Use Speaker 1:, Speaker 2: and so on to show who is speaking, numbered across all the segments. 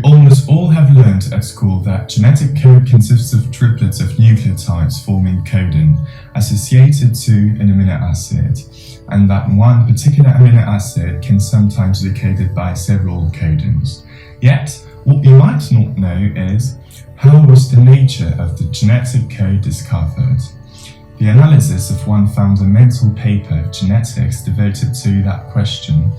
Speaker 1: almost all have learned at school that genetic code consists of triplets of nucleotides forming codon associated to an amino acid, and that one particular amino acid can sometimes be coded by several codons. Yet, what you might not know is, how was the nature of the genetic code discovered? The analysis of one fundamental paper of genetics devoted to that question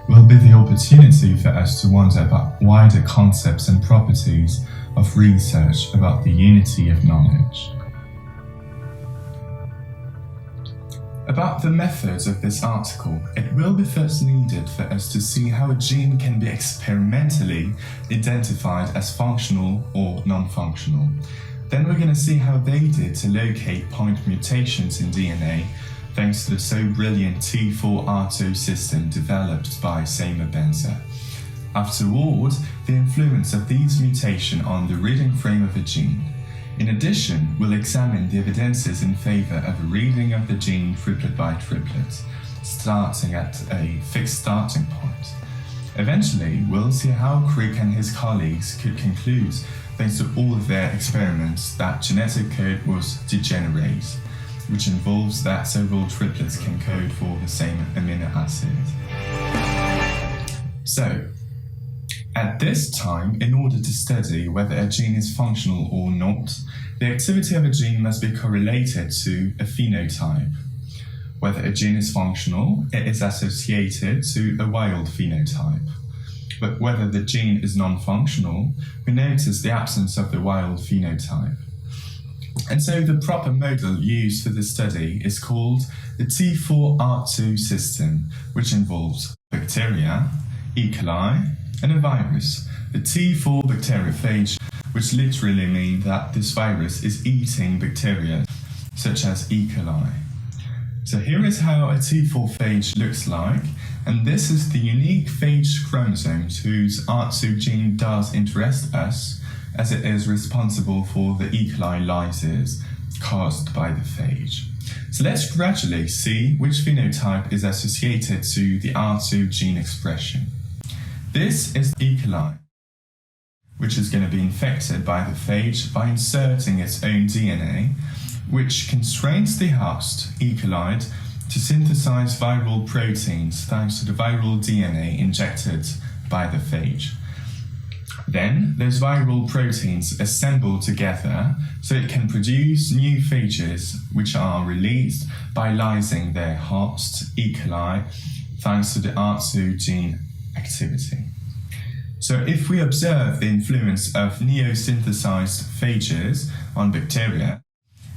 Speaker 1: will be the opportunity for us to wonder about wider concepts and properties of research about the unity of knowledge. About the methods of this article, it will be first needed for us to see how a gene can be experimentally identified as functional or non-functional. Then we're going to see how they did to locate point mutations in DNA, thanks to the so brilliant T4R2 system developed by Seymour Benzer. Afterward, the influence of these mutations on the reading frame of a gene. In addition, we'll examine the evidences in favor of a reading of the gene triplet by triplet, starting at a fixed starting point. Eventually, we'll see how Crick and his colleagues could conclude, thanks to all of their experiments, that genetic code was degenerate, which involves that several triplets can code for the same amino acid. So, at this time, in order to study whether a gene is functional or not, the activity of a gene must be correlated to a phenotype. Whether a gene is functional, it is associated to a wild phenotype. But whether the gene is non-functional, we notice the absence of the wild phenotype. And so the proper model used for the study is called the T4R2 system, which involves bacteria, E. coli, and a virus, the T4 bacteriophage, which literally means that this virus is eating bacteria, such as E. coli. So here is how a T4 phage looks like, and this is the unique phage chromosomes whose R2 gene does interest us, as it is responsible for the E. coli lysis caused by the phage. So let's gradually see which phenotype is associated to the R2 gene expression. This is E. coli, which is going to be infected by the phage by inserting its own DNA, which constrains the host, E. coli, to synthesize viral proteins thanks to the viral DNA injected by the phage. Then, those viral proteins assemble together so it can produce new phages, which are released by lysing their host, E. coli, thanks to the R2 gene activity. So if we observe the influence of neo-synthesized phages on bacteria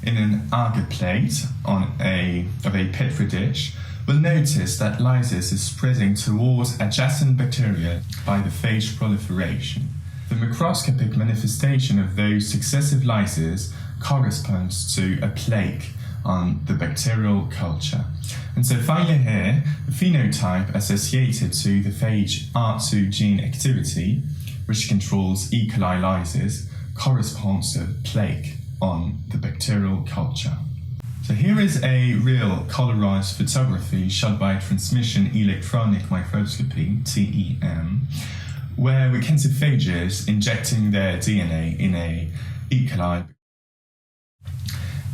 Speaker 1: in an agar plate of a Petri dish, we'll notice that lysis is spreading towards adjacent bacteria by the phage proliferation. The microscopic manifestation of those successive lyses corresponds to a plaque on the bacterial culture. And so finally here, the phenotype associated to the phage R2 gene activity, which controls E. coli lysis, corresponds to a plaque on the bacterial culture. So here is a real colorized photography shot by transmission electronic microscopy, TEM, where we can see phages injecting their DNA in a E. coli.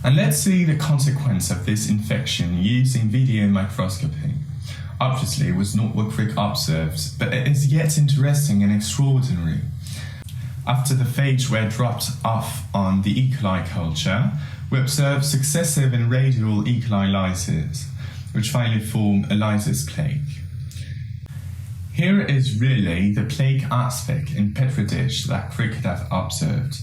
Speaker 1: And let's see the consequence of this infection using video microscopy. Obviously, it was not what Crick observed, but it is yet interesting and extraordinary. After the phage were dropped off on the E. coli culture, we observe successive and radial E. coli lyses, which finally form a lysis plaque. Here is really the plaque aspect in Petri dish that Crick could have observed.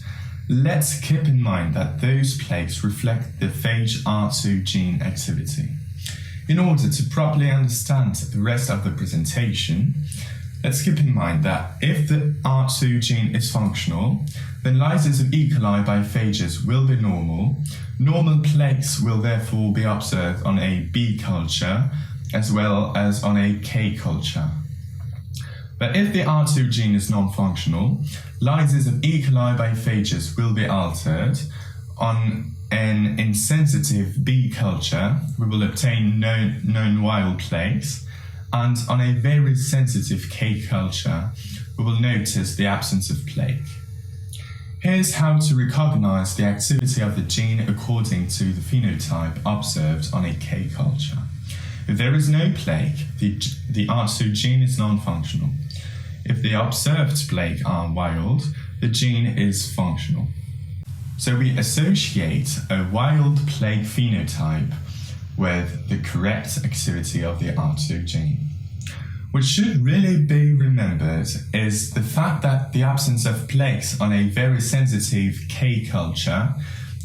Speaker 1: Let's keep in mind that those plaques reflect the phage R2 gene activity. In order to properly understand the rest of the presentation, let's keep in mind that if the R2 gene is functional, then lysis of E. coli by phages will be normal. Normal plaques will therefore be observed on a B culture as well as on a K culture. But if the R2 gene is non-functional, lysis of E. coli by phages will be altered. On an insensitive B culture, we will obtain known wild plaques, and on a very sensitive K culture, we will notice the absence of plague. Here's how to recognize the activity of the gene according to the phenotype observed on a K culture. If there is no plague, the R2 gene is non-functional. If the observed plague are wild, the gene is functional. So we associate a wild plague phenotype with the correct activity of the R2 gene. What should really be remembered is the fact that the absence of plagues on a very sensitive K culture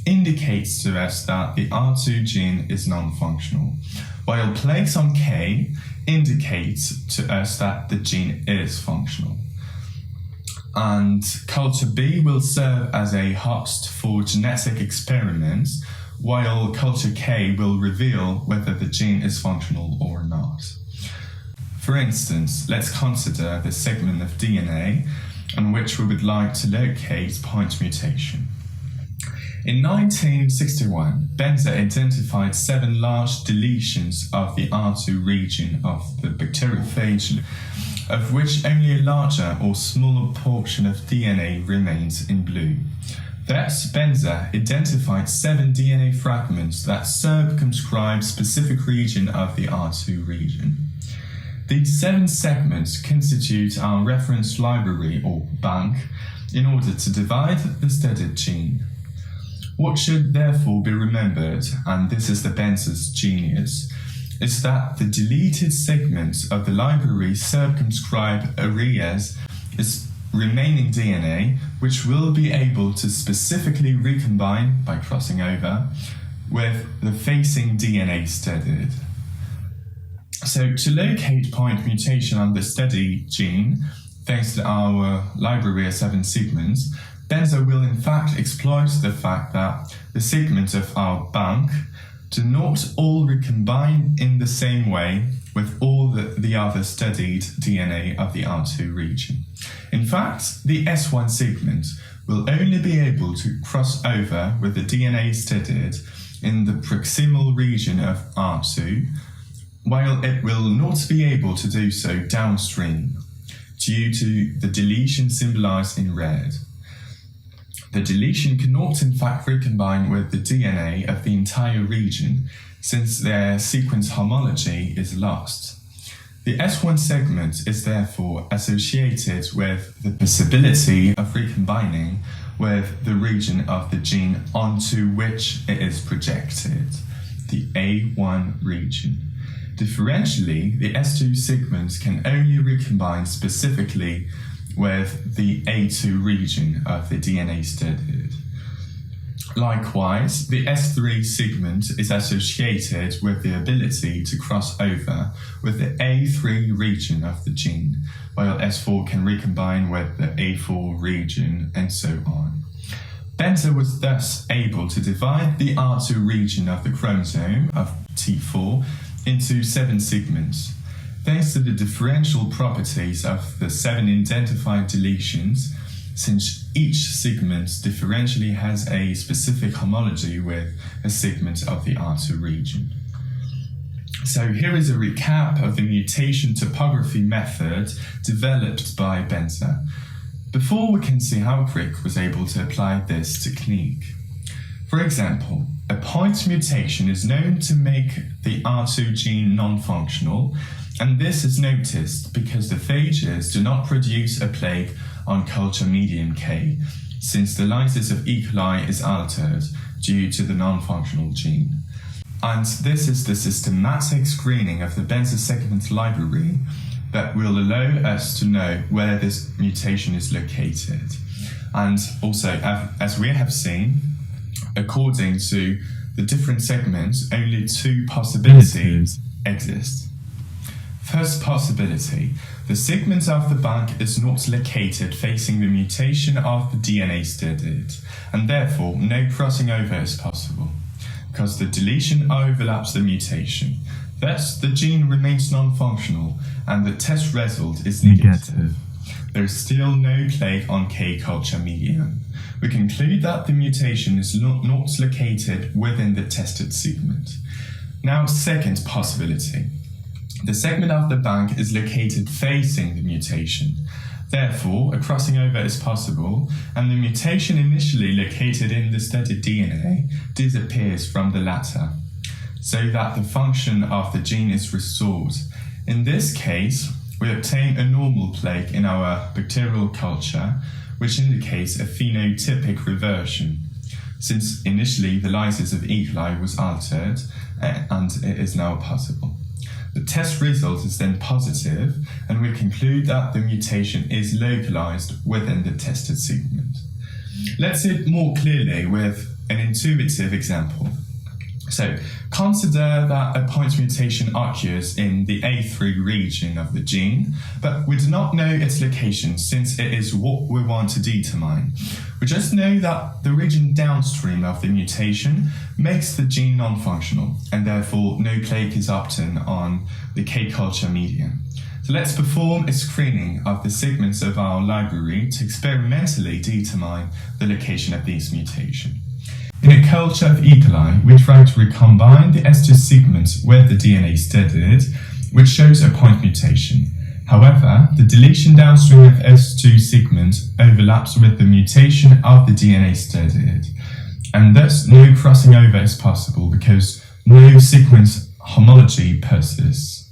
Speaker 1: indicates to us that the R2 gene is non-functional, while plagues on K indicate to us that the gene is functional. And culture B will serve as a host for genetic experiments, while culture K will reveal whether the gene is functional or not. For instance, let's consider the segment of DNA on which we would like to locate point mutation. In 1961, Benzer identified 7 large deletions of the R2 region of the bacteriophage, of which only a larger or smaller portion of DNA remains in blue. Thus, Benzer identified 7 DNA fragments that circumscribe specific region of the R2 region. These 7 segments constitute our reference library or bank in order to divide the studied gene. What should therefore be remembered, and this is the Benzer's genius, is that the deleted segments of the library circumscribe areas as remaining DNA, which will be able to specifically recombine by crossing over with the facing DNA studied. So to locate point mutation on the study gene, thanks to our library of 7 segments, Benzer will in fact exploit the fact that the segments of our bank do not all recombine in the same way with all the other studied DNA of the R2 region. In fact, the S1 segment will only be able to cross over with the DNA studied in the proximal region of R2, while it will not be able to do so downstream, due to the deletion symbolized in red. The deletion cannot in fact recombine with the DNA of the entire region, since their sequence homology is lost. The S1 segment is therefore associated with the possibility of recombining with the region of the gene onto which it is projected, the A1 region. Differentially, the S2 segments can only recombine specifically with the A2 region of the DNA studied. Likewise, the S3 segment is associated with the ability to cross over with the A3 region of the gene, while S4 can recombine with the A4 region, and so on. Benzer was thus able to divide the R2 region of the chromosome of T4 into 7 segments. Thanks to the differential properties of the 7 identified deletions, since each segment differentially has a specific homology with a segment of the R2 region. So here is a recap of the mutation topography method developed by Benzer, before we can see how Crick was able to apply this technique. For example, a point mutation is known to make the R2 gene non-functional, and this is noticed because the phages do not produce a plague on culture medium K, since the lysis of E. coli is altered due to the non-functional gene. And this is the systematic screening of the Benzer segment library that will allow us to know where this mutation is located. And also, as we have seen, according to the different segments, only 2 possibilities exist. First possibility, the segment of the bank is not located facing the mutation of the DNA studied, and therefore no crossing over is possible, because the deletion overlaps the mutation. Thus, the gene remains non-functional, and the test result is negative. There is still no plague on K culture medium. We conclude that the mutation is not located within the tested segment. Now, second possibility. The segment of the bank is located facing the mutation. Therefore, a crossing over is possible, and the mutation initially located in the studied DNA disappears from the latter, so that the function of the gene is restored. In this case, we obtain a normal plaque in our bacterial culture, which indicates a phenotypic reversion, since initially the lysis of E. coli was altered, and it is now possible. The test result is then positive, and we conclude that the mutation is localized within the tested segment. Let's see it more clearly with an intuitive example. So, consider that a point mutation occurs in the A3 region of the gene, but we do not know its location since it is what we want to determine. We just know that the region downstream of the mutation makes the gene non-functional, and therefore no plaque is obtained on the K culture medium. So let's perform a screening of the segments of our library to experimentally determine the location of these mutations. In a culture of E. coli, we try to recombine the S2 segments with the DNA studied, which shows a point mutation. However, the deletion downstream of S2 segment overlaps with the mutation of the DNA studied, and thus no crossing over is possible because no sequence homology persists.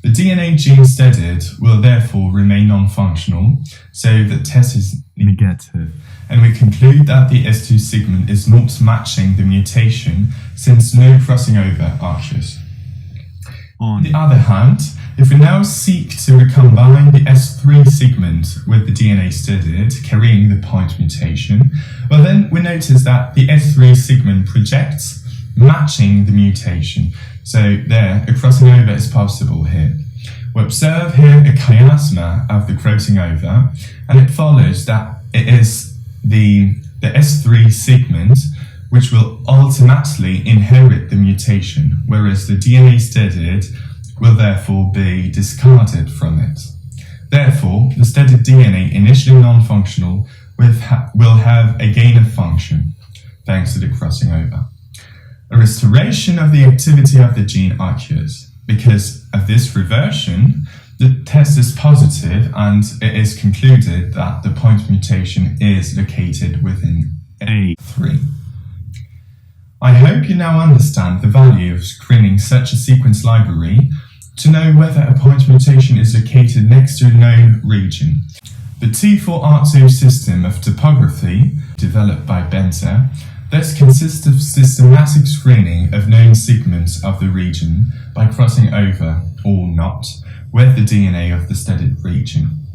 Speaker 1: The DNA gene studied will therefore remain non-functional, so the test is negative, and we conclude that the S2 segment is not matching the mutation since no crossing over occurs. On the other hand, if we now seek to recombine the S3 segment with the DNA studied carrying the point mutation, well then we notice that the S3 segment projects matching the mutation. So there, a crossing over is possible here. We observe here a chiasma of the crossing over, and it follows that it is the S3 segment which will ultimately inherit the mutation, whereas the DNA studied will therefore be discarded from it. Therefore, the studied DNA, initially non-functional, will have a gain of function, thanks to the crossing over. A restoration of the activity of the gene occurs. Because of this reversion, the test is positive and it is concluded that the point mutation is located within A3. I hope you now understand the value of screening such a sequence library to know whether a point mutation is located next to a known region. The T4R2 system of topography, developed by Benzer, thus consists of systematic screening of known segments of the region by crossing over, or not, with the DNA of the studied region.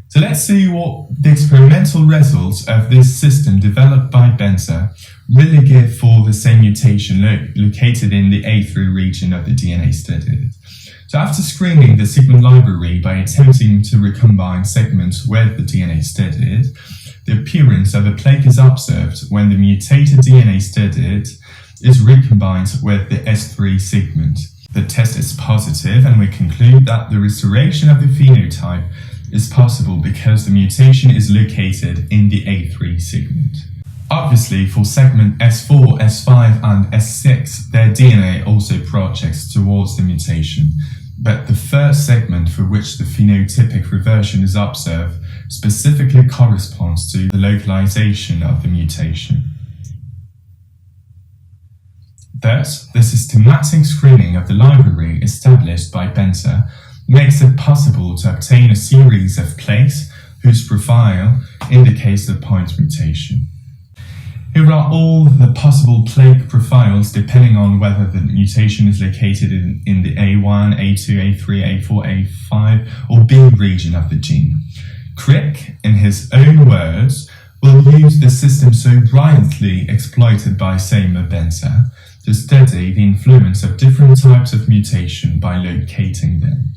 Speaker 1: So let's see what the experimental results of this system developed by Benzer really give for the same mutation located in the A3 region of the DNA studied. So after screening the segment library by attempting to recombine segments with the DNA studied, the appearance of a plaque is observed when the mutated DNA studied is recombined with the S3 segment. The test is positive, and we conclude that the restoration of the phenotype is possible because the mutation is located in the A3 segment. Obviously, for segment S4, S5, and S6, their DNA also projects towards the mutation, but the first segment for which the phenotypic reversion is observed specifically corresponds to the localization of the mutation. Thus, the systematic screening of the library established by Benzer makes it possible to obtain a series of plaques whose profile indicates the point mutation. Here are all the possible plaque profiles depending on whether the mutation is located in the A1, A2, A3, A4, A5 or B region of the gene. Crick, in his own words, will use the system so brilliantly exploited by Seymour Benzer to study the influence of different types of mutation by locating them.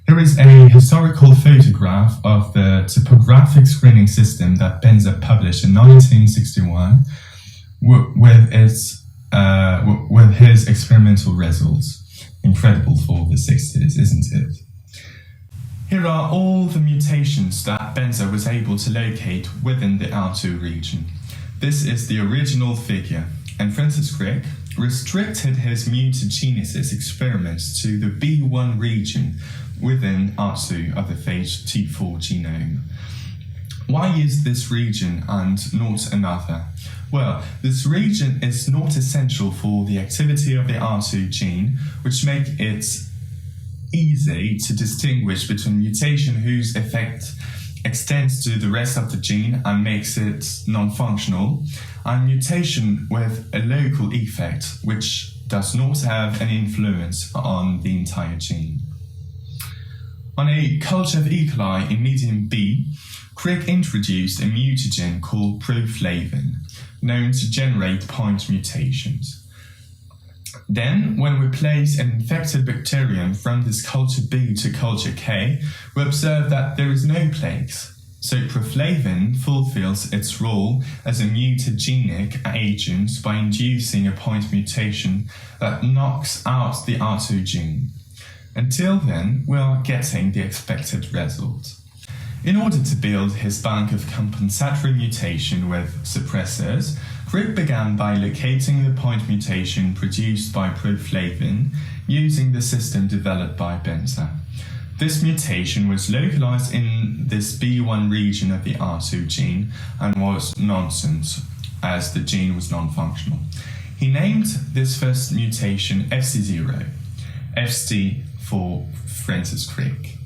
Speaker 1: Here is a historical photograph of the topographic screening system that Benzer published in 1961 with his experimental results. Incredible for the 60s, isn't it? Here are all the mutations that Benzer was able to locate within the R2 region. This is the original figure, and Francis Crick, restricted his mutagenesis experiments to the B1 region within R2 of the phage T4 genome. Why use this region and not another? Well, this region is not essential for the activity of the R2 gene, which makes it easy to distinguish between mutation whose effect extends to the rest of the gene and makes it non-functional, and mutation with a local effect which does not have any influence on the entire gene. On a culture of E. coli in medium B, Crick introduced a mutagen called proflavin, known to generate point mutations. Then, when we place an infected bacterium from this culture B to culture K, we observe that there is no plagues. So proflavin fulfills its role as a mutagenic agent by inducing a point mutation that knocks out the R2 gene. Until then, we are getting the expected result. In order to build his bank of compensatory mutation with suppressors, Crick began by locating the point mutation produced by proflavin using the system developed by Benza. This mutation was localized in this B1 region of the R2 gene and was nonsense, as the gene was non-functional. He named this first mutation FC0, FC for Francis Crick.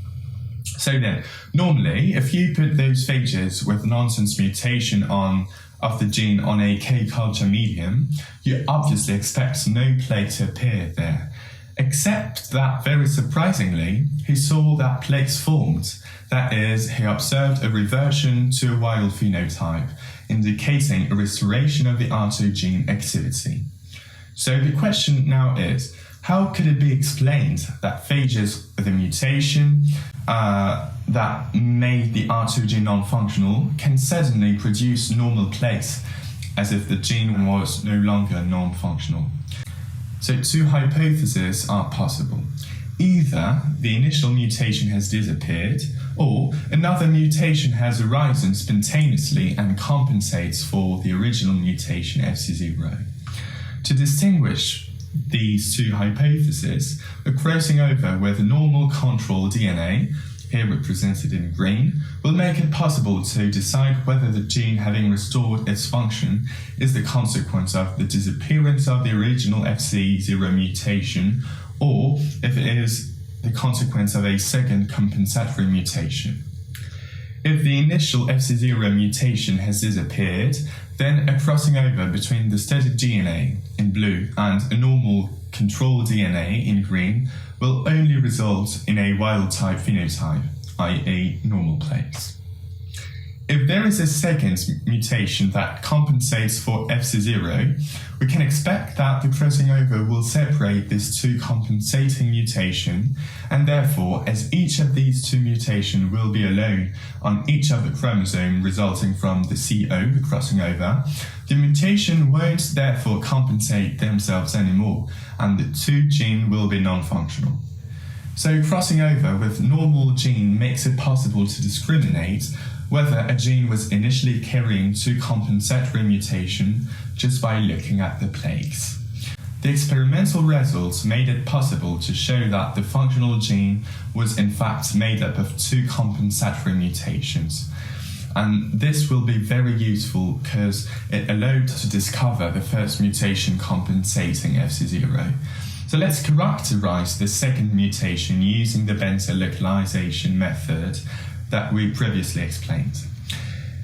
Speaker 1: So then, normally, if you put those phages with nonsense mutation of the gene on a K culture medium, you obviously expect no plague to appear there. Except that, very surprisingly, he saw that plagues formed. That is, he observed a reversion to a wild phenotype, indicating a restoration of the R2 gene activity. So the question now is, how could it be explained that phages with a mutation that made the R2 gene non-functional can suddenly produce normal plagues, as if the gene was no longer non-functional? So two hypotheses are possible. Either the initial mutation has disappeared, or another mutation has arisen spontaneously and compensates for the original mutation FC0. To distinguish these two hypotheses, a crossing over with normal control DNA, here represented in green, will make it possible to decide whether the gene having restored its function is the consequence of the disappearance of the original FC0 mutation, or if it is the consequence of a second compensatory mutation. If the initial FC0 mutation has disappeared, then a crossing over between the studied DNA in blue and a normal control DNA in green will only result in a wild-type phenotype, i.e. normal plagues. If there is a second mutation that compensates for FC0, we can expect that the crossing over will separate these two compensating mutations, and therefore, as each of these two mutations will be alone on each of the chromosomes resulting from the CO, the crossing over, the mutation won't therefore compensate themselves anymore, and the two genes will be non-functional. So crossing over with normal gene makes it possible to discriminate whether a gene was initially carrying two compensatory mutations just by looking at the plagues. The experimental results made it possible to show that the functional gene was in fact made up of two compensatory mutations. And this will be very useful because it allowed to discover the first mutation compensating FC0. So let's characterize the second mutation using the Benza localization method that we previously explained.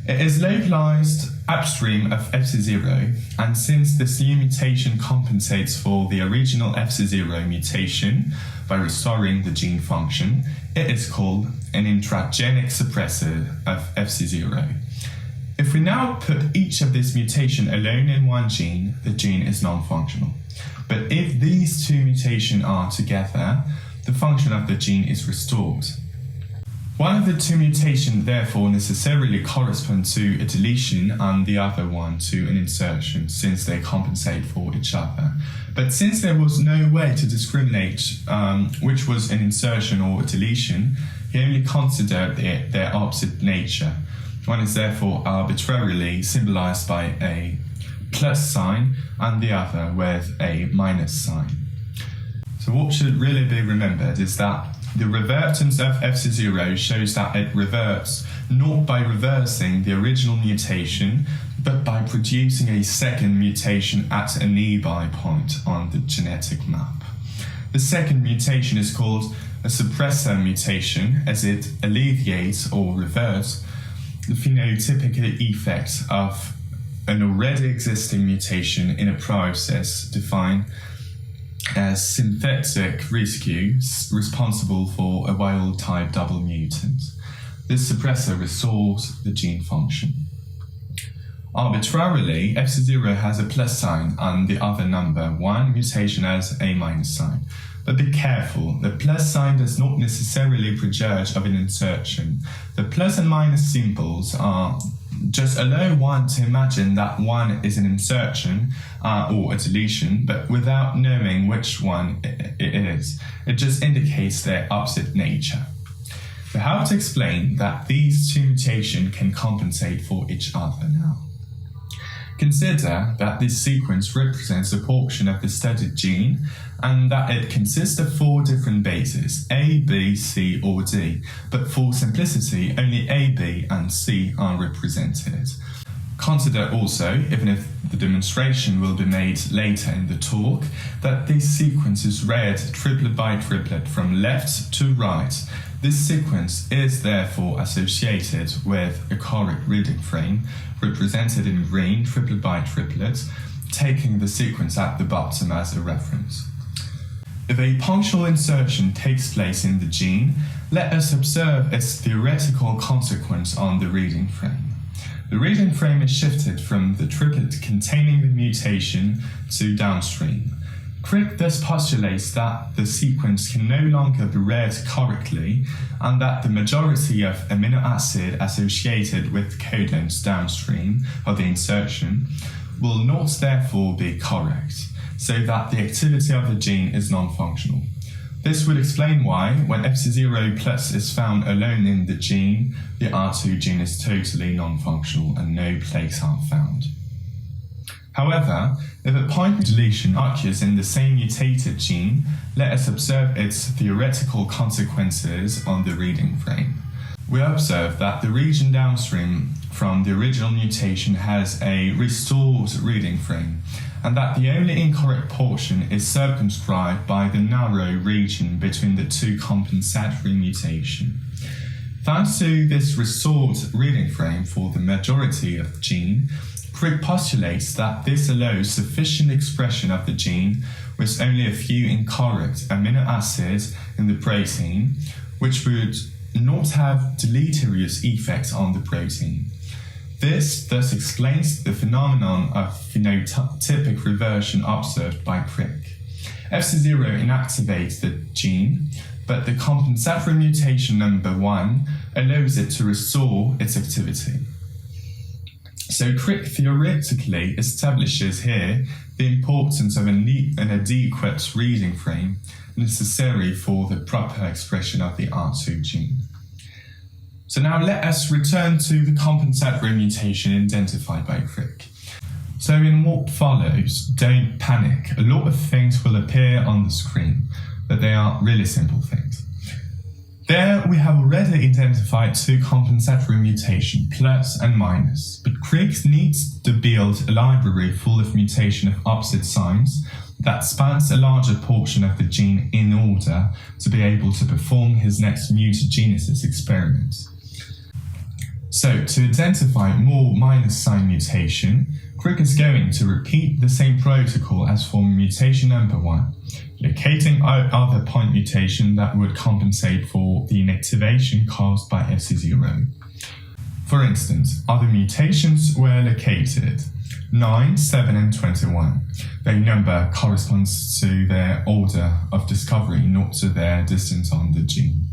Speaker 1: It is localized upstream of FC0, and since this new mutation compensates for the original FC0 mutation by restoring the gene function, it is called an intragenic suppressor of FC0. If we now put each of these mutations alone in one gene, the gene is non-functional. But if these two mutations are together, the function of the gene is restored. One of the two mutations therefore necessarily correspond to a deletion and the other one to an insertion, since they compensate for each other. But since there was no way to discriminate which was an insertion or a deletion, he only considered their opposite nature. One is therefore arbitrarily symbolized by a plus sign and the other with a minus sign. So what should really be remembered is that the revertance of FC0 shows that it reverts not by reversing the original mutation, but by producing a second mutation at a nearby point on the genetic map. The second mutation is called a suppressor mutation, as it alleviates or reverts the phenotypic effect of an already existing mutation in a process defined as synthetic residue responsible for a wild-type double mutant. This suppressor restores the gene function. Arbitrarily, FC0 has a plus sign and the other number, 1 mutation has a minus sign. But be careful, the plus sign does not necessarily prejudge of an insertion. The plus and minus symbols are just allow one to imagine that one is an insertion or a deletion, but without knowing which one it is. It just indicates their opposite nature. We have to explain that these two mutations can compensate for each other now. Consider that this sequence represents a portion of the studied gene and that it consists of 4 different bases, A, B, C, or D, but for simplicity, only A, B, and C are represented. Consider also, even if the demonstration will be made later in the talk, that this sequence is read triplet by triplet from left to right. This sequence is therefore associated with a correct reading frame, represented in green triplet by triplet, taking the sequence at the bottom as a reference. If a punctual insertion takes place in the gene, let us observe its theoretical consequence on the reading frame. The reading frame is shifted from the triplet containing the mutation to downstream. Crick thus postulates that the sequence can no longer be read correctly and that the majority of amino acid associated with codons downstream of the insertion will not therefore be correct, so that the activity of the gene is non-functional. This would explain why, when FC0 plus is found alone in the gene, the R2 gene is totally non-functional and no plaques are found. However, if a point deletion occurs in the same mutated gene, let us observe its theoretical consequences on the reading frame. We observe that the region downstream from the original mutation has a restored reading frame, and that the only incorrect portion is circumscribed by the narrow region between the 2 compensatory mutations. Thanks to this restored reading frame for the majority of the gene, Crick postulates that this allows sufficient expression of the gene with only a few incorrect amino acids in the protein, which would not have deleterious effects on the protein. This thus explains the phenomenon of phenotypic reversion observed by Crick. FC0 inactivates the gene, but the compensatory mutation number 1 allows it to restore its activity. So Crick theoretically establishes here the importance of an adequate reading frame necessary for the proper expression of the R2 gene. So now let us return to the compensatory mutation identified by Crick. So in what follows, don't panic. A lot of things will appear on the screen, but they are really simple things. There we have already identified 2 compensatory mutations, plus and minus, but Crick needs to build a library full of mutation of opposite signs that spans a larger portion of the gene in order to be able to perform his next mutagenesis experiment. So to identify more minus sign mutation, Crick is going to repeat the same protocol as for mutation number 1, locating other point mutation that would compensate for the inactivation caused by FC0. For instance, other mutations were located 9, 7, and 21. Their number corresponds to their order of discovery, not to their distance on the gene.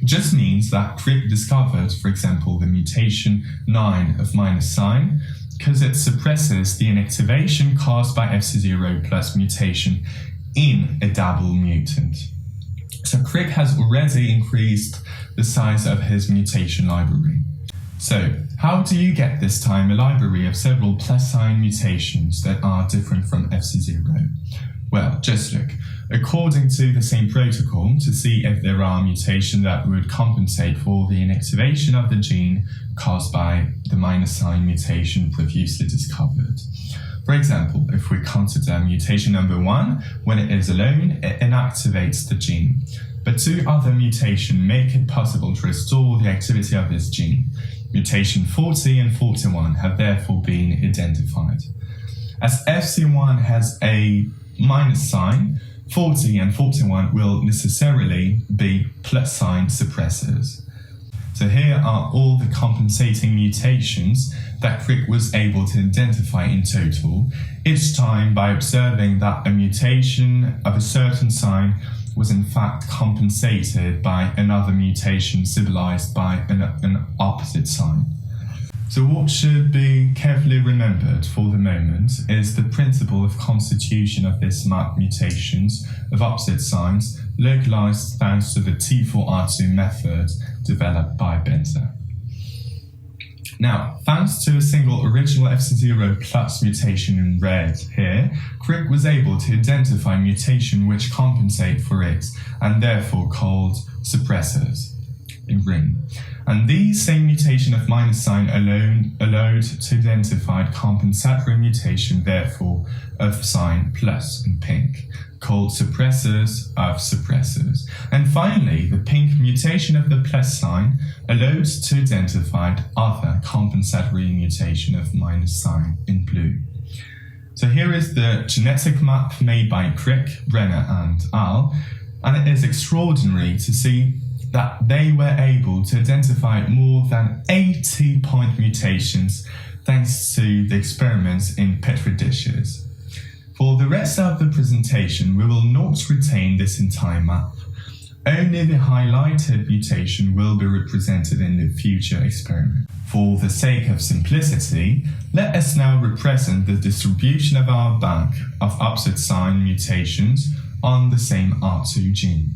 Speaker 1: It just means that Crick discovered, for example, the mutation 9 of minus sign because it suppresses the inactivation caused by FC0 plus mutation in a double mutant. So Crick has already increased the size of his mutation library. So, how do you get this time a library of several plus sign mutations that are different from FC0? Well, just look. According to the same protocol, to see if there are mutations that would compensate for the inactivation of the gene caused by the minus sign mutation previously discovered. For example, if we consider mutation number 1, when it is alone, it inactivates the gene. But 2 other mutations make it possible to restore the activity of this gene. Mutation 40 and 41 have therefore been identified. As FC1 has a minus sign, 40 and 41 will necessarily be plus sign suppressors. So here are all the compensating mutations that Crick was able to identify in total, each time by observing that a mutation of a certain sign was in fact compensated by another mutation symbolized by an opposite sign. So what should be carefully remembered for the moment is the principle of constitution of these marked mutations of opposite signs localized thanks to the T4R2 method developed by Benzer. Now, thanks to a single original FC0 plus mutation in red here, Crick was able to identify mutations which compensate for it and therefore called suppressors in green. And these same mutation of minus sign alone allowed to identify compensatory mutation therefore of sign plus in pink, called suppressors of suppressors. And finally, the pink mutation of the plus sign allowed to identify other compensatory mutation of minus sign in blue. So here is the genetic map made by Crick, Brenner and al. And it is extraordinary to see that they were able to identify more than 80 point mutations thanks to the experiments in Petri dishes. For the rest of the presentation, we will not retain this entire map. Only the highlighted mutation will be represented in the future experiment. For the sake of simplicity, let us now represent the distribution of our bank of opposite sign mutations on the same R2 gene.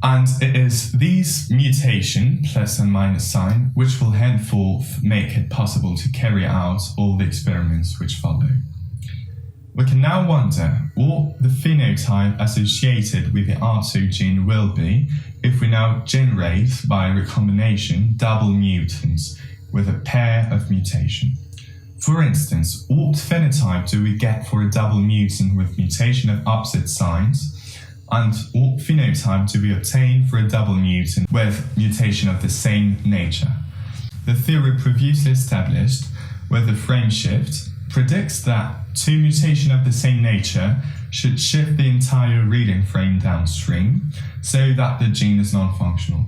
Speaker 1: And it is these mutation, plus and minus sign, which will henceforth make it possible to carry out all the experiments which follow. We can now wonder what the phenotype associated with the R2 gene will be if we now generate, by recombination, double mutants with a pair of mutation. For instance, what phenotype do we get for a double mutant with mutation of opposite signs? And what phenotype do we obtain for a double mutant with mutation of the same nature? The theory previously established with the frame shift predicts that 2 mutations of the same nature should shift the entire reading frame downstream so that the gene is non-functional.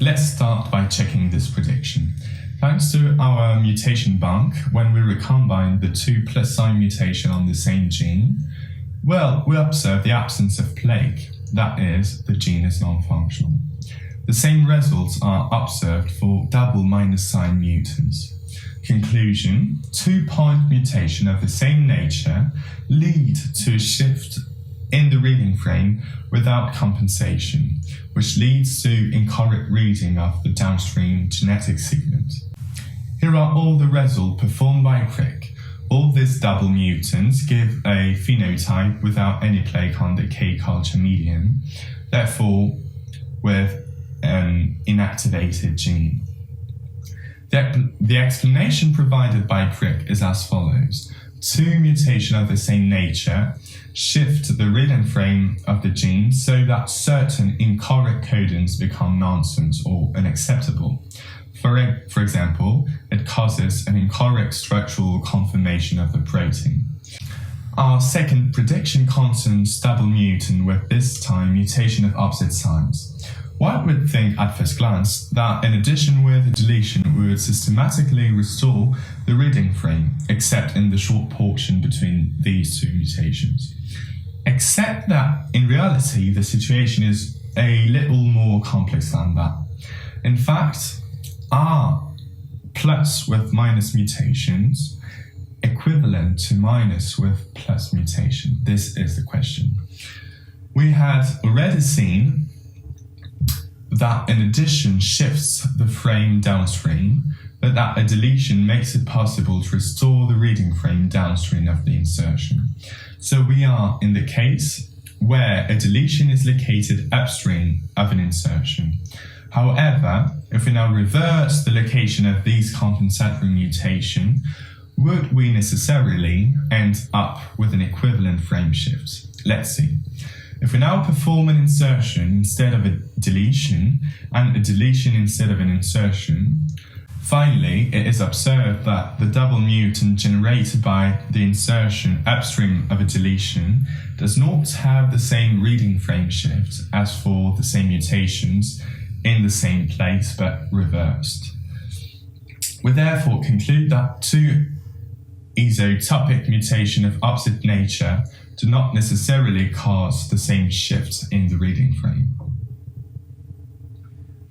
Speaker 1: Let's start by checking this prediction. Thanks to our mutation bank, when we recombine the 2 plus sign mutation on the same gene, well, we observe the absence of plaque, that is, the gene is non-functional. The same results are observed for double minus sign mutants. Conclusion, 2 point mutation of the same nature lead to a shift in the reading frame without compensation, which leads to incorrect reading of the downstream genetic segment. Here are all the results performed by Crick. All these double mutants give a phenotype without any plaque on the K culture medium, therefore with an inactivated gene. The explanation provided by Crick is as follows. 2 mutations of the same nature shift the reading frame of the gene so that certain incorrect codons become nonsense or unacceptable. For example, it causes an incorrect structural conformation of the protein. Our second prediction concerns double mutant with this time mutation of opposite signs. One would think at first glance that in addition with deletion we would systematically restore the reading frame, except in the short portion between these 2 mutations. Except that in reality the situation is a little more complex than that. In fact, R plus with minus mutations equivalent to minus with plus mutation? This is the question. We had already seen that an addition shifts the frame downstream, but that a deletion makes it possible to restore the reading frame downstream of the insertion. So we are in the case where a deletion is located upstream of an insertion. However, if we now reverse the location of these compensatory mutation, would we necessarily end up with an equivalent frame shift? Let's see. If we now perform an insertion instead of a deletion and a deletion instead of an insertion, finally it is observed that the double mutant generated by the insertion upstream of a deletion does not have the same reading frame shift as for the same mutations in the same place but reversed. We therefore conclude that two isotopic mutation of opposite nature do not necessarily cause the same shift in the reading frame.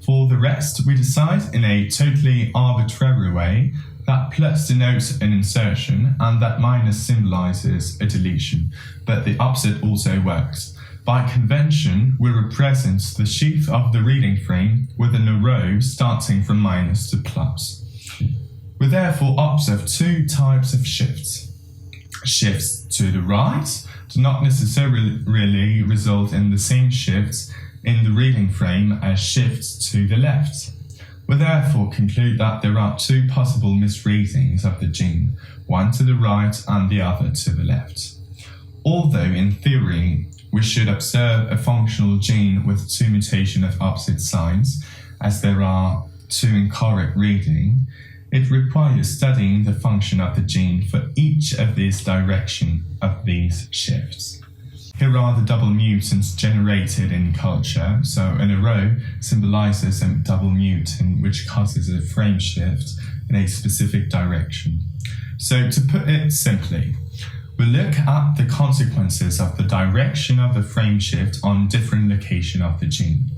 Speaker 1: For the rest, we decide in a totally arbitrary way that plus denotes an insertion and that minus symbolizes a deletion, but the opposite also works. By convention, we represent the sheaf of the reading frame within a row starting from minus to plus. We therefore observe two types of shifts. Shifts to the right do not necessarily result in the same shifts in the reading frame as shifts to the left. We therefore conclude that there are two possible misreadings of the gene, one to the right and the other to the left. Although in theory we should observe a functional gene with two mutations of opposite signs, as there are two incorrect readings, it requires studying the function of the gene for each of these directions of these shifts. Here are the double mutants generated in culture. So an arrow symbolizes a double mutant which causes a frame shift in a specific direction. So to put it simply, we look at the consequences of the direction of the frame shift on different locations of the gene.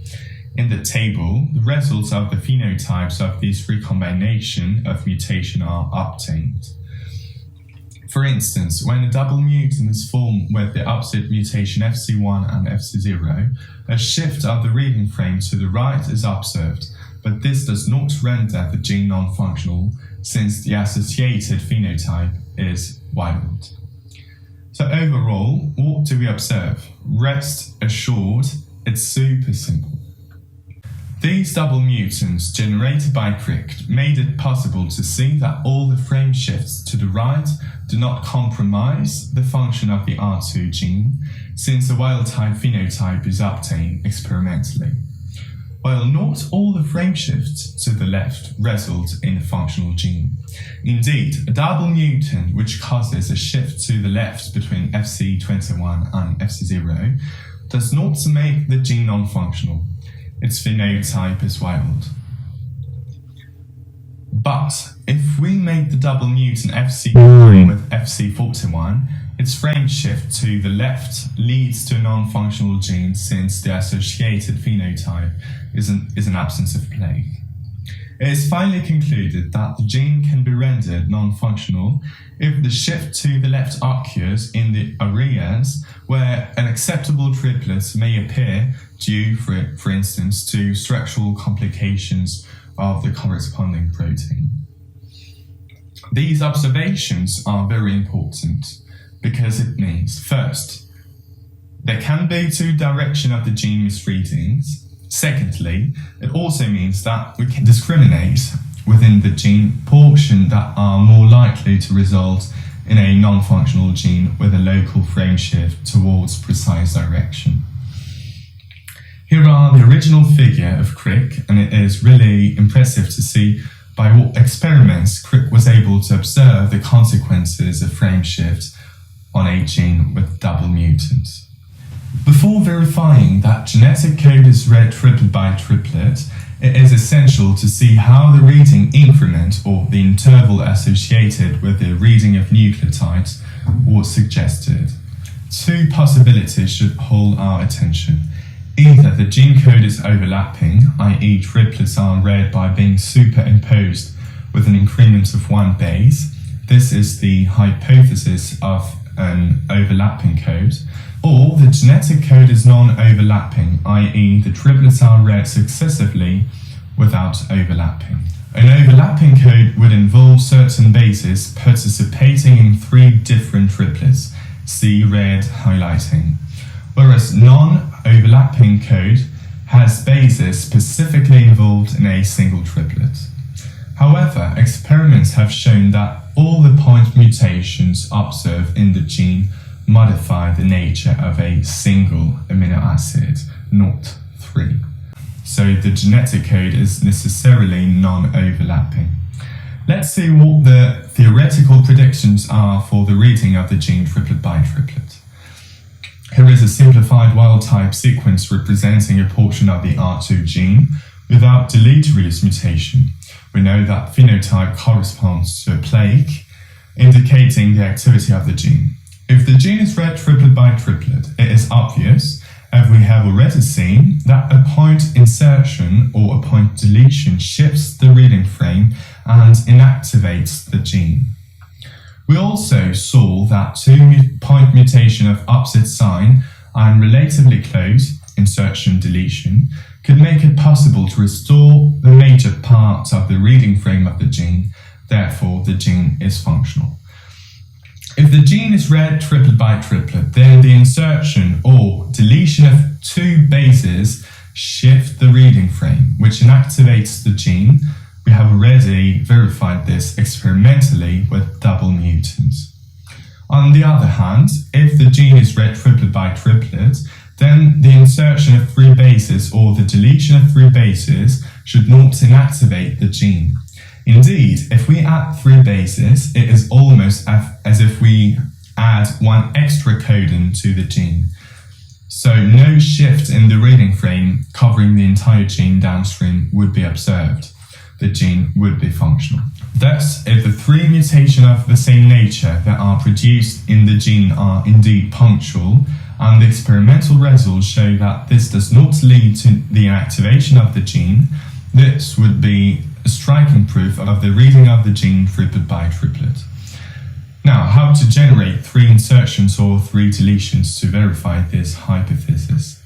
Speaker 1: In the table, the results of the phenotypes of these recombination of mutation are obtained. For instance, when a double mutant is formed with the opposite mutation FC1 and FC0, a shift of the reading frame to the right is observed, but this does not render the gene non-functional since the associated phenotype is wild. So overall, what do we observe? Rest assured, it's super simple. These double mutants generated by Crick made it possible to see that all the frame shifts to the right do not compromise the function of the R2 gene, since a wild-type phenotype is obtained experimentally, while not all the frame shifts to the left result in a functional gene. Indeed, a double mutant which causes a shift to the left between FC21 and FC0 does not make the gene non-functional. Its phenotype is wild. But if we make the double mutant FC9 with FC41, its frame shift to the left leads to a non-functional gene since the associated phenotype is an absence of plague. It is finally concluded that the gene can be rendered non-functional if the shift to the left occurs in the areas where an acceptable triplet may appear due, for instance, to structural complications of the corresponding protein. These observations are very important because it means, first, there can be two directions of the gene misreadings. Secondly, it also means that we can discriminate within the gene portion that are more likely to result in a non-functional gene with a local frame shift towards precise direction. Here are the original figure of Crick, and it is really impressive to see by what experiments Crick was able to observe the consequences of frame shift on a gene with double mutants. Before verifying that genetic code is read triplet by triplet, it is essential to see how the reading increment or the interval associated with the reading of nucleotides was suggested. Two possibilities should hold our attention. Either the gene code is overlapping, i.e. triplets are read by being superimposed with an increment of one base. This is the hypothesis of an overlapping code. or the genetic code is non-overlapping, i.e. the triplets are read successively without overlapping. An overlapping code would involve certain bases participating in 3 different triplets, see red highlighting, whereas non-overlapping code has bases specifically involved in a single triplet. However, experiments have shown that all the point mutations observed in the gene modify the nature of a single amino acid, not 3. So the genetic code is necessarily non-overlapping. Let's see what the theoretical predictions are for the reading of the gene triplet by triplet. Here is a simplified wild-type sequence representing a portion of the R2 gene without deleterious mutation. We know that phenotype corresponds to a plaque, indicating the activity of the gene. If the gene is read triplet by triplet, it is obvious, as we have already seen, that a point insertion or a point deletion shifts the reading frame and inactivates the gene. We also saw that 2-point mutation of opposite sign and relatively close, insertion-deletion, could make it possible to restore the major part of the reading frame of the gene, therefore the gene is functional. If the gene is read triplet by triplet, then the insertion or deletion of 2 bases shift the reading frame, which inactivates the gene. We have already verified this experimentally with double mutants. On the other hand, if the gene is read triplet by triplet, then the insertion of 3 bases or the deletion of 3 bases should not inactivate the gene. Indeed, if we add 3 bases, it is almost as if we add 1 extra codon to the gene. So no shift in the reading frame covering the entire gene downstream would be observed. The gene would be functional. Thus, if the 3 mutations of the same nature that are produced in the gene are indeed punctual, and the experimental results show that this does not lead to the inactivation of the gene, this would be a striking proof of the reading of the gene triplet by triplet. Now, how to generate 3 insertions or 3 deletions to verify this hypothesis?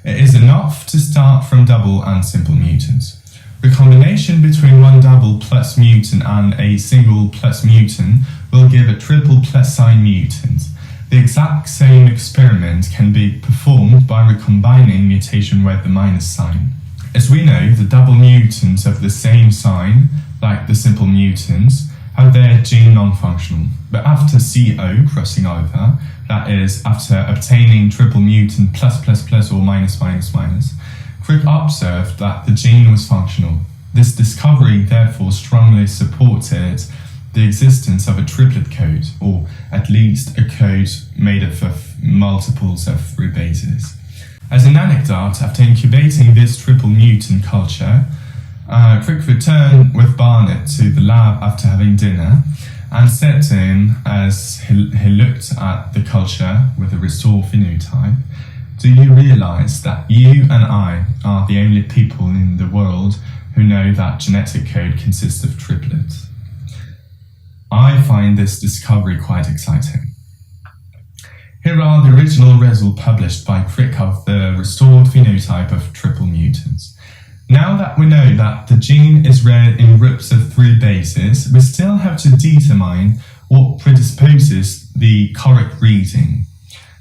Speaker 1: It is enough to start from double and simple mutants. The combination between 1 double plus mutant and a single plus mutant will give a triple plus sign mutant. The exact same experiment can be performed by recombining mutation with the minus sign. As we know, the double mutants of the same sign, like the simple mutants, have their gene non-functional. But after CO crossing over, that is, after obtaining triple mutant plus plus plus or minus minus minus, Crick observed that the gene was functional. This discovery therefore strongly supported the existence of a triplet code, or at least a code made up of multiples of 3 bases. As an anecdote, after incubating this triple mutant culture, Crick returned with Barnett to the lab after having dinner and said to him, as he looked at the culture with a restored phenotype, "Do you realize that you and I are the only people in the world who know that genetic code consists of triplets?" I find this discovery quite exciting. Here are the original results published by Crick of the restored phenotype of triple mutants. Now that we know that the gene is read in groups of 3 bases, we still have to determine what predisposes the correct reading.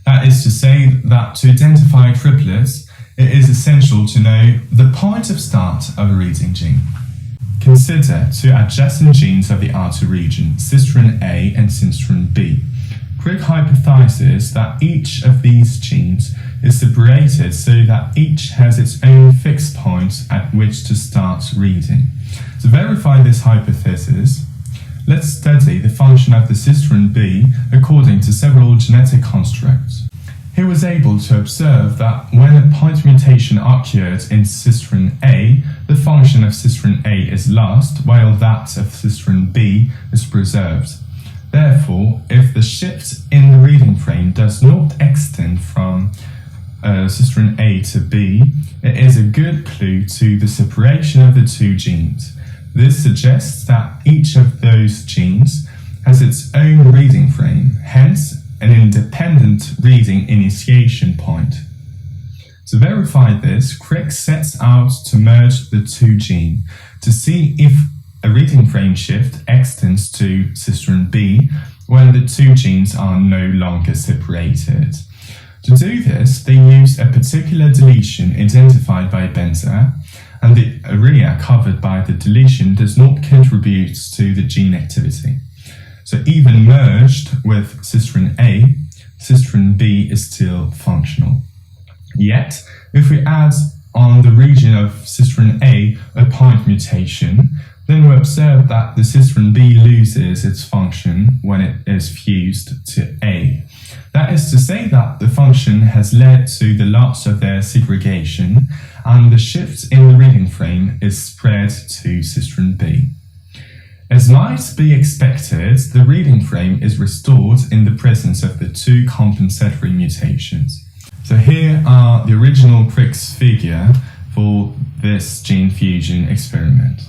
Speaker 1: That is to say that to identify triplets, it is essential to know the point of start of a reading gene. Consider 2 adjacent genes of the R2 region, cystrin A and cystrin B. Crick hypothesizes that each of these genes is separated so that each has its own fixed point at which to start reading. To verify this hypothesis, let's study the function of the cystrin B according to several genetic constructs. He was able to observe that when a point mutation occurred in cystrin A, the function of cystrin A is lost, while that of cystrin B is preserved. Therefore, if the shift in the reading frame does not extend from cystrin A to B, it is a good clue to the separation of the 2 genes. This suggests that each of those genes has its own reading frame, hence an independent reading initiation point. To verify this, Crick sets out to merge the two genes to see if a reading frame shift extends to cistern B when the two genes are no longer separated. To do this, they used a particular deletion identified by Benzer, and the area covered by the deletion does not contribute to the gene activity. So even merged with cistern A, cistern B is still functional. Yet, if we add on the region of cistern A a point mutation, then we observe that the cistern B loses its function when it is fused to A. That is to say that the function has led to the loss of their segregation, and the shift in the reading frame is spread to cistern B. As might be expected, the reading frame is restored in the presence of the two compensatory mutations. So here are the original Crick's figure for this gene fusion experiment.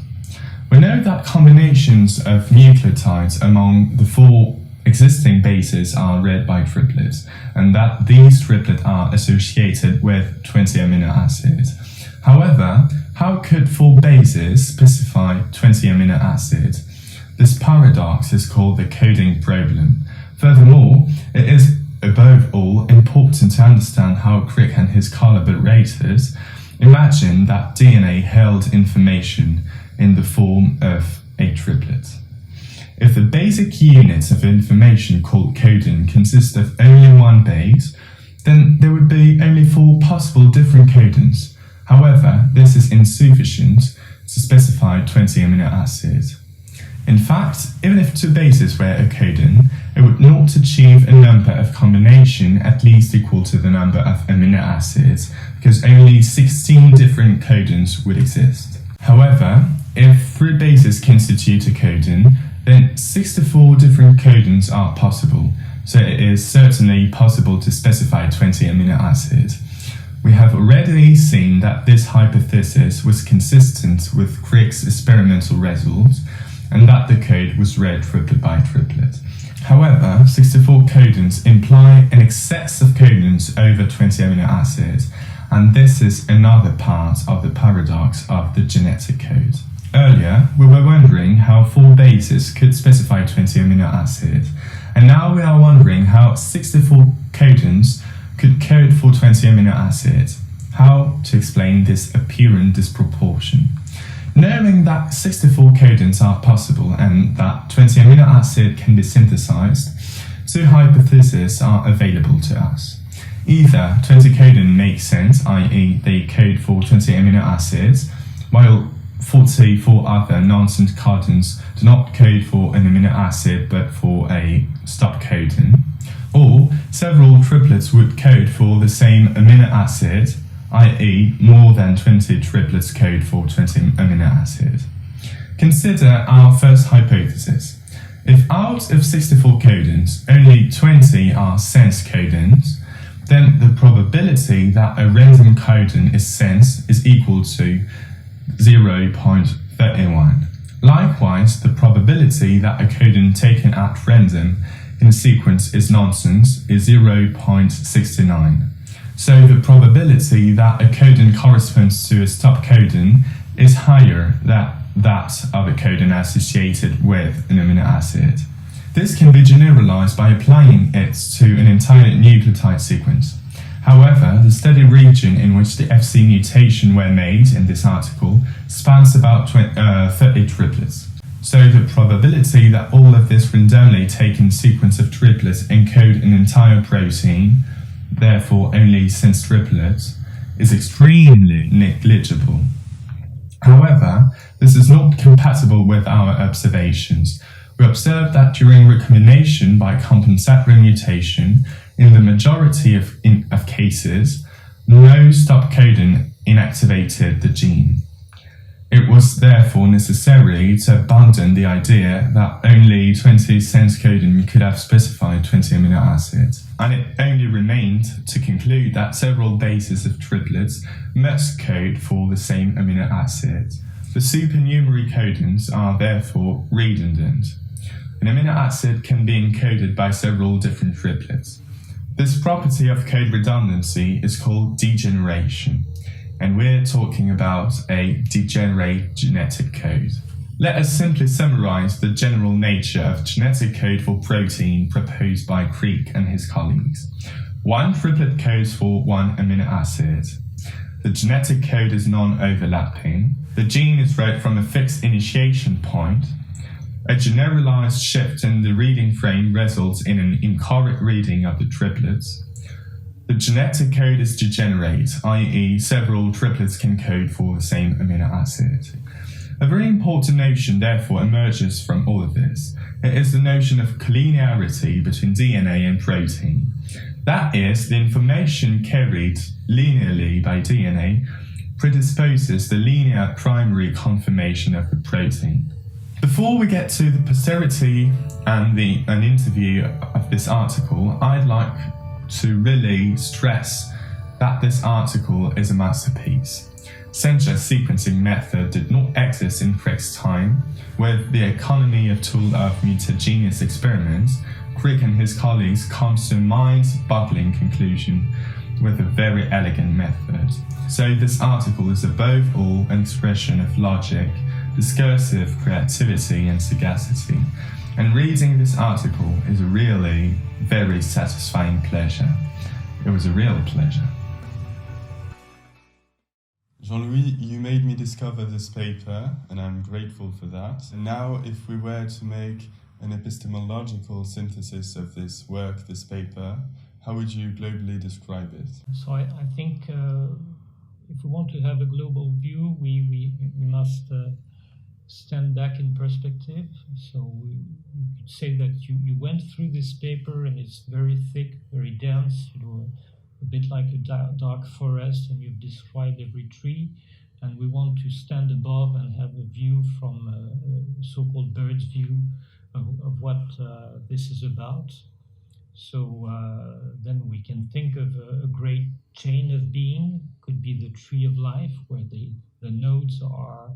Speaker 1: We know that combinations of nucleotides among the 4 existing bases are read by triplets, and that these triplets are associated with 20 amino acids. However, how could 4 bases specify 20 amino acids? This paradox is called the coding problem. Furthermore, it is above all important to understand how Crick and his collaborators imagined that DNA held information in the form of a triplet. If the basic unit of information called codon consists of only 1 base, then there would be only 4 possible different codons. However, this is insufficient to specify 20 amino acids. In fact, even if 2 bases were a codon, it would not achieve a number of combination at least equal to the number of amino acids, because only 16 different codons would exist. However, if 3 bases constitute a codon, then 64 different codons are possible, so it is certainly possible to specify 20 amino acids. We have already seen that this hypothesis was consistent with Crick's experimental results, and that the code was read triplet by triplet. However, 64 codons imply an excess of codons over 20 amino acids, and this is another part of the paradox of the genetic code. Earlier, we were wondering how 4 bases could specify 20 amino acids, and now we are wondering how 64 codons could code for 20 amino acids. How to explain this apparent disproportion? Knowing that 64 codons are possible and that 20 amino acid can be synthesized, 2 hypotheses are available to us. Either 20 codon makes sense, i.e. they code for 20 amino acids, while 44 other nonsense codons do not code for an amino acid but for a stop codon, or several triplets would code for the same amino acid, i.e. more than 20 triplets code for 20 amino acids. Consider our first hypothesis. If out of 64 codons, only 20 are sense codons, then the probability that a random codon is sense is equal to 0.31. Likewise, the probability that a codon taken at random in a sequence is nonsense is 0.69. So the probability that a codon corresponds to a stop codon is higher than that of a codon associated with an amino acid. This can be generalized by applying it to an entire nucleotide sequence. However, the study region in which the FC mutation were made in this article spans about 30 triplets. So the probability that all of this randomly taken sequence of triplets encode an entire protein, therefore only sense triplets, is extremely negligible. However, this is not compatible with our observations. We observed that during recombination by compensatory mutation, in the majority of cases, no stop codon inactivated the gene. It was therefore necessary to abandon the idea that only 20 sense codon could have specified 20 amino acids, and it only remained to conclude that several bases of triplets must code for the same amino acid. The supernumerary codons are therefore redundant. an amino acid can be encoded by several different triplets. This property of code redundancy is called degeneration, and we're talking about a degenerate genetic code. Let us simply summarize the general nature of genetic code for protein proposed by Crick and his colleagues. One triplet codes for one amino acid. The genetic code is non-overlapping. The gene is read from a fixed initiation point. A generalized shift in the reading frame results in an incorrect reading of the triplets. The genetic code is degenerate, i.e. several triplets can code for the same amino acid. A very important notion therefore emerges from all of this. It is the notion of collinearity between DNA and protein. That is, the information carried linearly by DNA predisposes the linear primary conformation of the protein. Before we get to the posterity and an interview of this article, I'd like to really stress that this article is a masterpiece. Such a sequencing method did not exist in Crick's time. With the economy of tool of mutagenous experiments, Crick and his colleagues come to a mind-boggling conclusion with a very elegant method. So this article is above all an expression of logic, discursive creativity and sagacity. And reading this article is a really very satisfying pleasure. It was a real pleasure. Jean-Louis, you made me discover this paper, and I'm grateful for that. And now, if we were to make an epistemological synthesis of this work, this paper, how would you globally describe it?
Speaker 2: So I think if we want to have a global view, we must stand back in perspective. So we could say that you went through this paper and it's very thick, very dense, a bit like a dark forest, and you've described every tree. And we want to stand above and have a view from a so-called bird's view of what this is about. So then we can think of a great chain of being, could be the tree of life, where the nodes are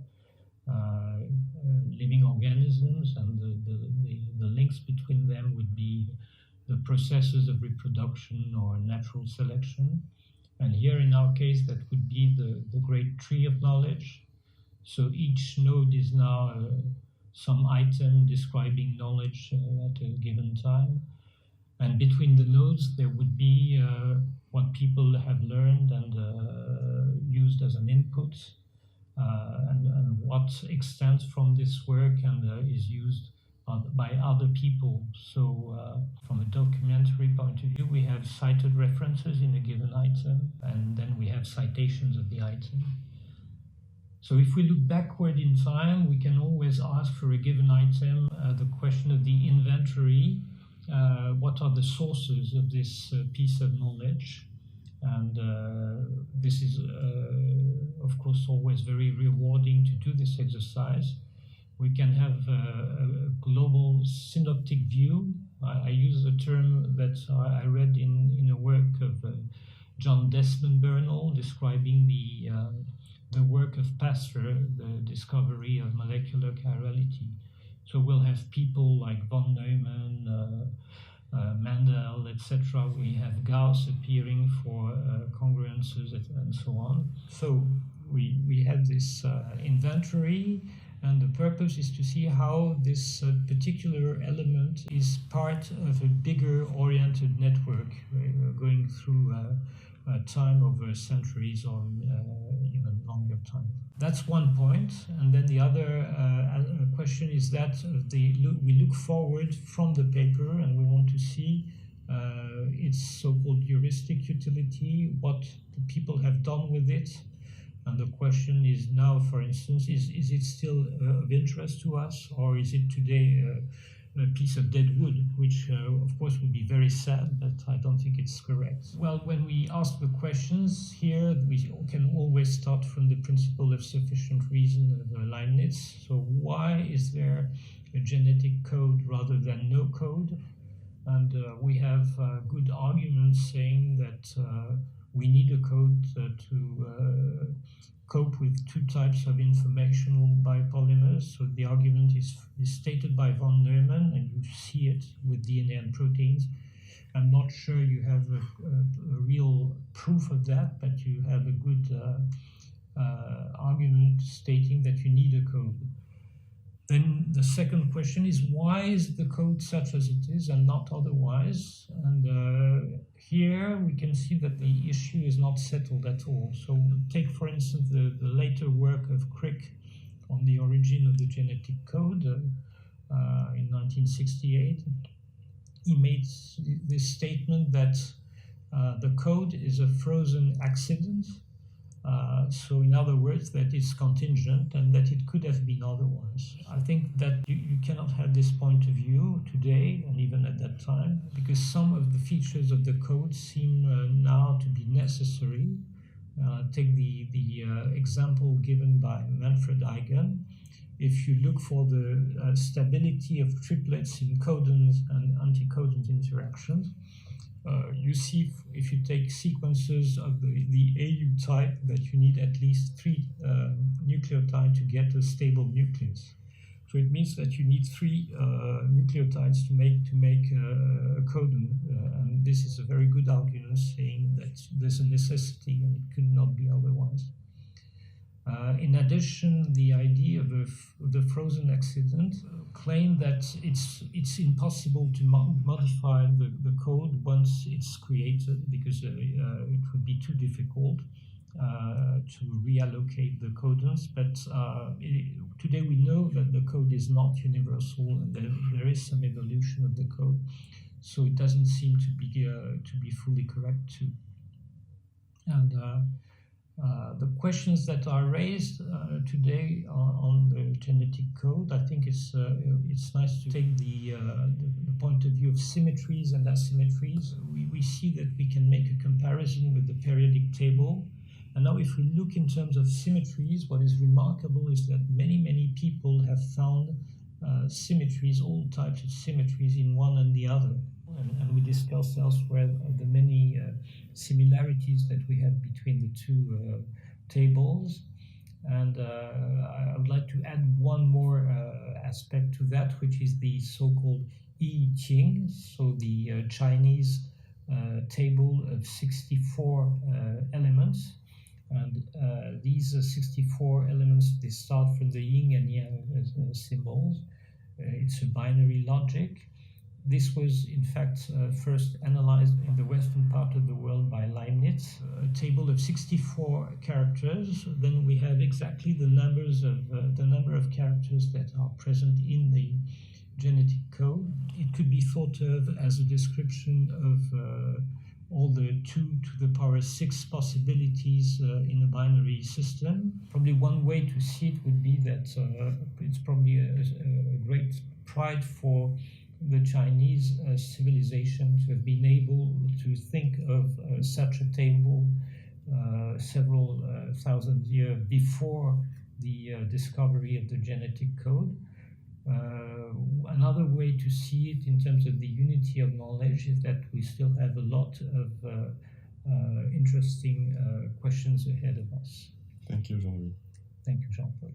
Speaker 2: living organisms, and the links between them would be the processes of reproduction or natural selection. And here in our case, that would be the great tree of knowledge. So each node is now some item describing knowledge at a given time. And between the nodes, there would be what people have learned and used as an input, and what extends from this work and is used by other people. So from a documentary point of view, we have cited references in a given item, and then we have citations of the item. So if we look backward in time, we can always ask for a given item the question of the inventory. What are the sources of this piece of knowledge? And this is, of course, always very rewarding to do this exercise. We can have a global synoptic view. I use a term that I read in a work of John Desmond Bernal describing the work of Pasteur, the discovery of molecular chirality. So we'll have people like von Neumann, Mendel, etc. We have Gauss appearing for congruences and so on. So we have this inventory, and the purpose is to see how this particular element is part of a bigger oriented network going through time over centuries or even longer time. That's one point. And then the other question is that we look forward from the paper and we want to see its so-called heuristic utility, what the people have done with it. And the question is now, for instance, is it still of interest to us, or is it today a piece of dead wood, which of course would be very sad, but I don't think it's correct. Well, when we ask the questions here, we can always start from the principle of sufficient reason of Leibniz. So why is there a genetic code rather than no code? And we have good arguments saying that we need a code to cope with two types of informational biopolymers. So the argument is stated by von Neumann, and you see it with DNA and proteins. I'm not sure you have a real proof of that, but you have a good argument stating that you need a code. Then the second question is, why is the code such as it is and not otherwise? And here we can see that the issue is not settled at all. So take, for instance, the later work of Crick on the origin of the genetic code in 1968. He made this statement that the code is a frozen accident. So in other words, that it's contingent and that it could have been otherwise. I think that you cannot have this point of view today and even at that time, because some of the features of the code seem now to be necessary. Take the example given by Manfred Eigen. If you look for the stability of triplets in codons and anticodons interactions, you see if you take sequences of the AU type that you need at least 3 nucleotides to get a stable nucleus. So it means that you need 3 nucleotides to make a codon, and this is a very good argument saying that there's a necessity and it could not be otherwise. In addition, the idea of the frozen accident claimed that it's impossible to modify the code once it's created, because it would be too difficult to reallocate the codons. But today we know that the code is not universal, and there is some evolution of the code, so it doesn't seem to be fully correct too. And the questions that are raised today on the genetic code, I think it's nice to take the point of view of symmetries and asymmetries. We see that we can make a comparison with the periodic table. And now if we look in terms of symmetries, what is remarkable is that many people have found symmetries, all types of symmetries in one and the other. And we discussed elsewhere the many similarities that we have between the two tables. And I would like to add one more aspect to that, which is the so-called I Ching, so the Chinese table of 64 elements. And these 64 elements, they start from the yin and yang symbols. It's a binary logic. This was, in fact, first analyzed in the western part of the world by Leibniz. A table of 64 characters. Then we have exactly the number of characters that are present in the genetic code. It could be thought of as a description of all the 2 to the power 6 possibilities in a binary system. Probably one way to see it would be that it's probably a great pride for the Chinese civilization to have been able to think of such a table several thousand years before the discovery of the genetic code. Another way to see it in terms of the unity of knowledge is that we still have a lot of interesting questions ahead of us.
Speaker 1: Thank you, Jean-Louis.
Speaker 2: Thank you, Jean-Paul.